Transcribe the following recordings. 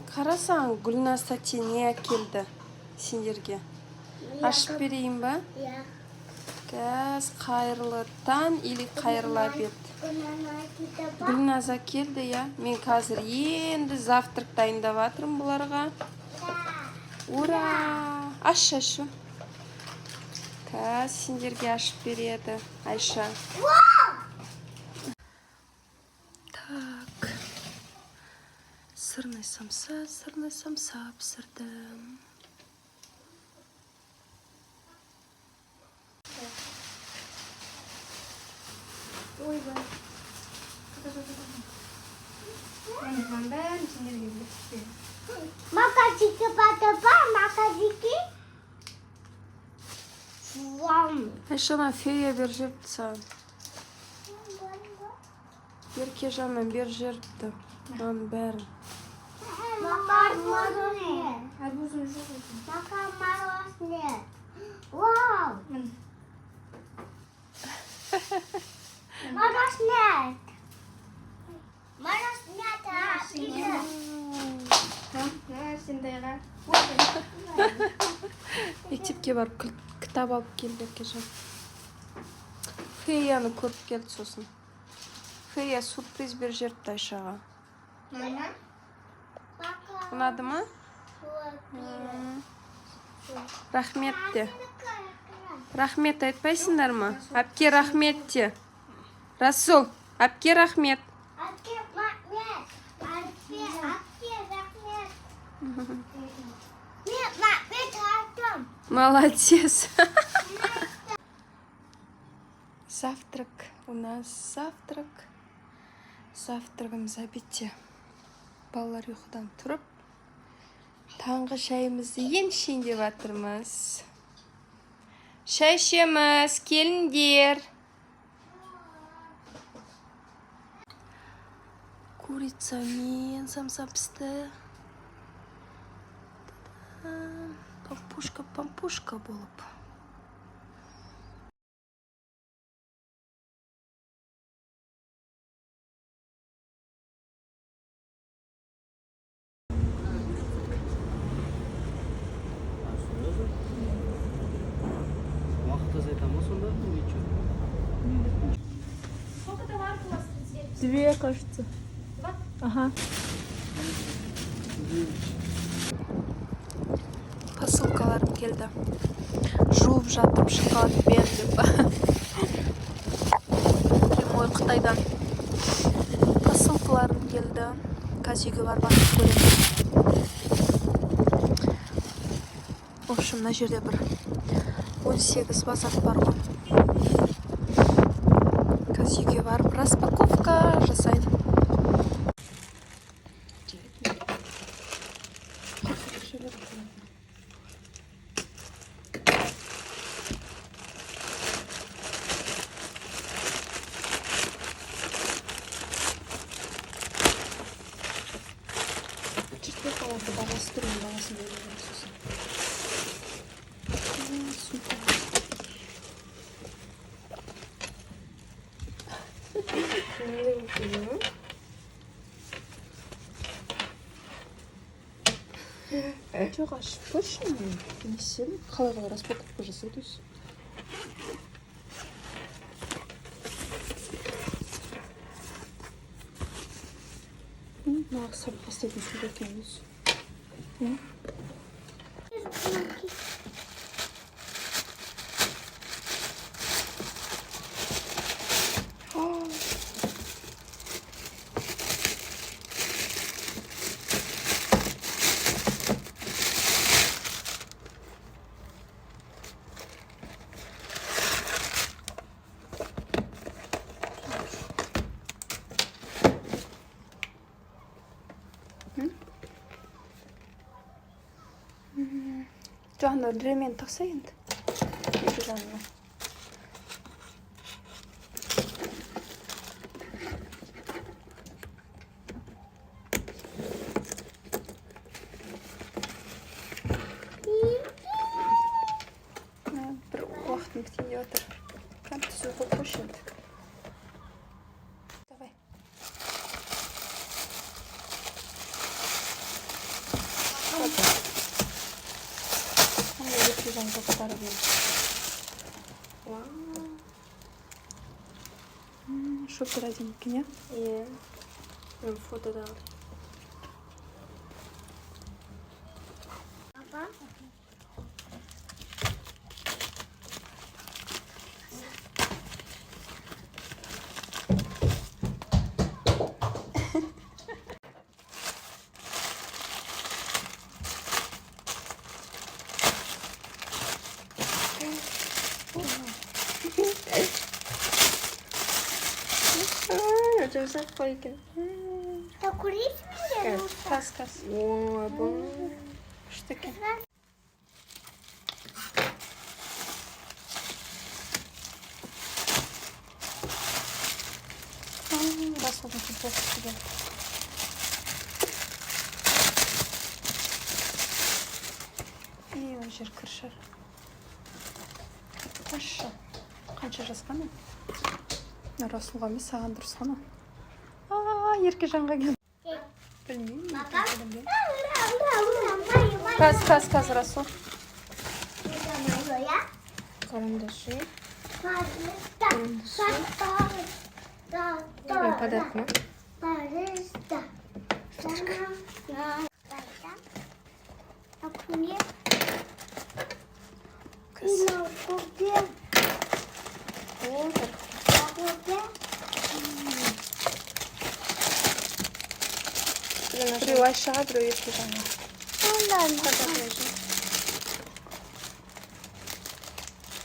қарасаң, Гүлназ тәте не әкелді сендерге? Ашып берейін ба? Иә. Кәз қайырлы таң или қайырлы обед. Гүлназ әкелді, я. Мен қазір енді завтрак дайындап жатырмын бұларға. Ура! Ашу. Кәз сендерге ашып береді, Айша. Так. Сырный самса пісірдім. Ойбай. Бәрін сендерге біліп. Макасики батыпа, макасики. Айша, ана фея бер жеріпті саған. Ерке жаннан бер жеріпті. Оның бәрін. Арбузын жоқ екен. Макамаросне. Вау! Морозняк. Сендайға. Мектепке барып кітап алып келді Еркежан. Феяны көріп келді сосын. Фея сюрприз бер жеріпті Айшаға. Ұнады ма? Рахмет те. Рахмет айтпайсыңдар ма? Әпке рахмет те. Расул, әпке рахмет. Молодец. Завтрак. У нас завтрак. Завтрагымыз обедте. Балалар ұйқыдан тұрып, таңғы шайымызды ішейін деп жатырмыз. Шай ішеміз, келіңдер. Курицамен самса пісті. Пампушка болып. Две, кажется. Ага. Посылкаларым келді. Жуып жатып шоколадпен деп. Прямой Қытайдан. Посылкаларым келді. Қазір үйге барып ашып көремін. В общем, мына жерде бір 18 базар бар ғой. Қазір үйге барып распаковка жасайын. Четвер қалады, бағасы тұрын, бағасын бөлігін сосын. Супер. Жоқ, ашып көрші мен. Несен қалай распаковка жасайды өзі. Мағыз сабық бастайтын сөйді екен өзі. Жаңда ремень тақса енді. Екі жанына. Бір уақытын бітейін деп отыр. Қант түсу қойып қойшы енді. Давай. 이렇게 정도 기다리고. 와. Супер оденький, не? Iya. Yang foto tadi. Apa? Macam siapa ikan? Tak kulit dia. Кас. Wah, apa? Штуки. Рассудно футболку себе. И он жер кіршір. Қашы. Қанша жасқа ма? Расулға емес, саған дұрыс қана. Еркежанға келді. Білмеймін. Каз, Расул. Карандаши. Ini Padat mah? Aku ni. Каз. Aku dia. Oh, Aku dia. Біреу Айшаға, біреу Еркежанға.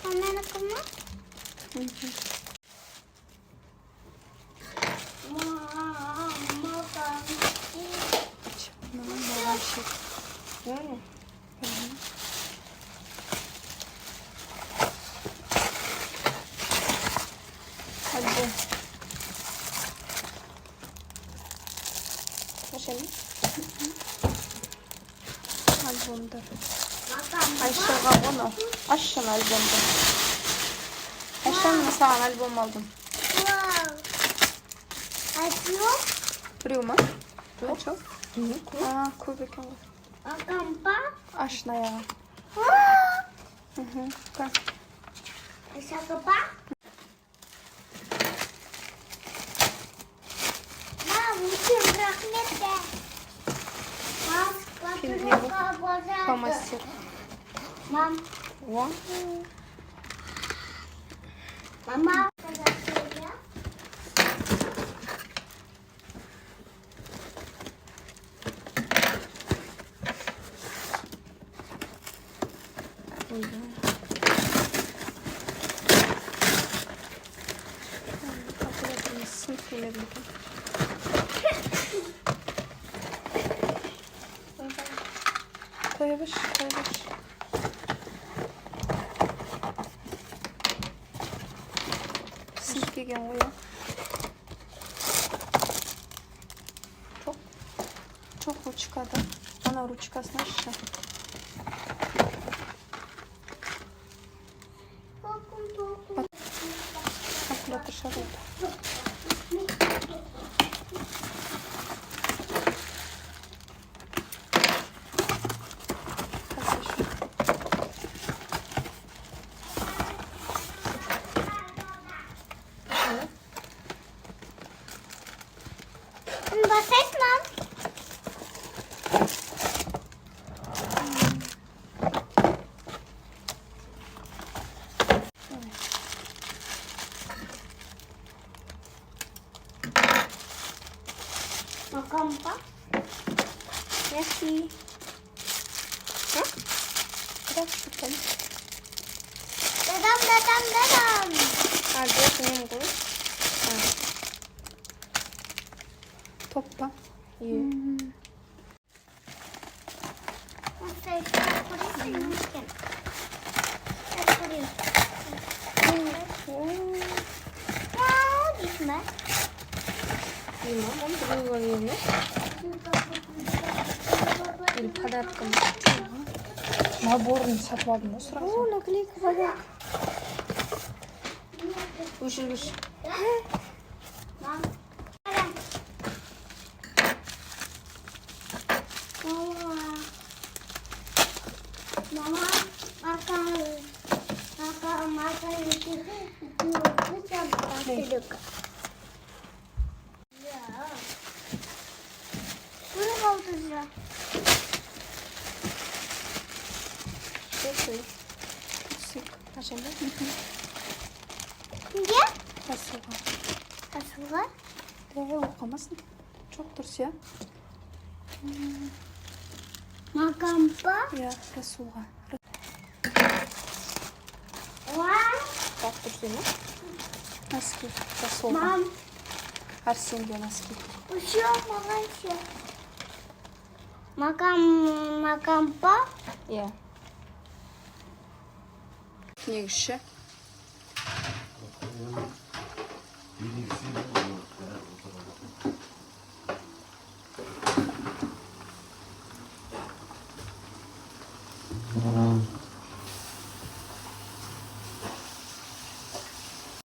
Mana kamu? mana? Альбом. Macam ni? Альбомдар. Makan. Ayşe'ga bunu. Aşın альбомды. Ayşe'nin sağan альбом aldım. Wow. Ayo. Біреу ма? Açıl. Көп екен ғой. Makan apa? Ашнаяға. Каз. Bisa apa? Mungkin rahmat deh. Mas, Film waktu bu. kabar. Фломастер. Mam, О. mama. Sınıf yemeği. Koyabilir. Sınıf gelgen koyuyor. Çok ручкада. Она ручкасын ашшы. Калькулятор шарайды. Was heißt Mom? Makan apa? Merci. Biraz tutalım. Dadam. Ada senyum tu. Topla. Iya. Masih kulit mungkin. Kulit. Wow, gimana? Lima kan terus ini. Или подарком. Наборын сатып алдым ғой сразу. Наклейка подарок. Өшіргіш. Mom. Mama. Çocuk. Ya. Bunu kaldıracağım. 됐어요. Sık. 하실래? Niye? Kasığa. Nasıl var? Okumasın. Çok dursun ya. Makampa. Ya kasığa. Var. 딱 됐어요. Носки. Kasığa. Mam. Арсеньге носки. Uçuyor makampa. Makampa. 예. Негізші.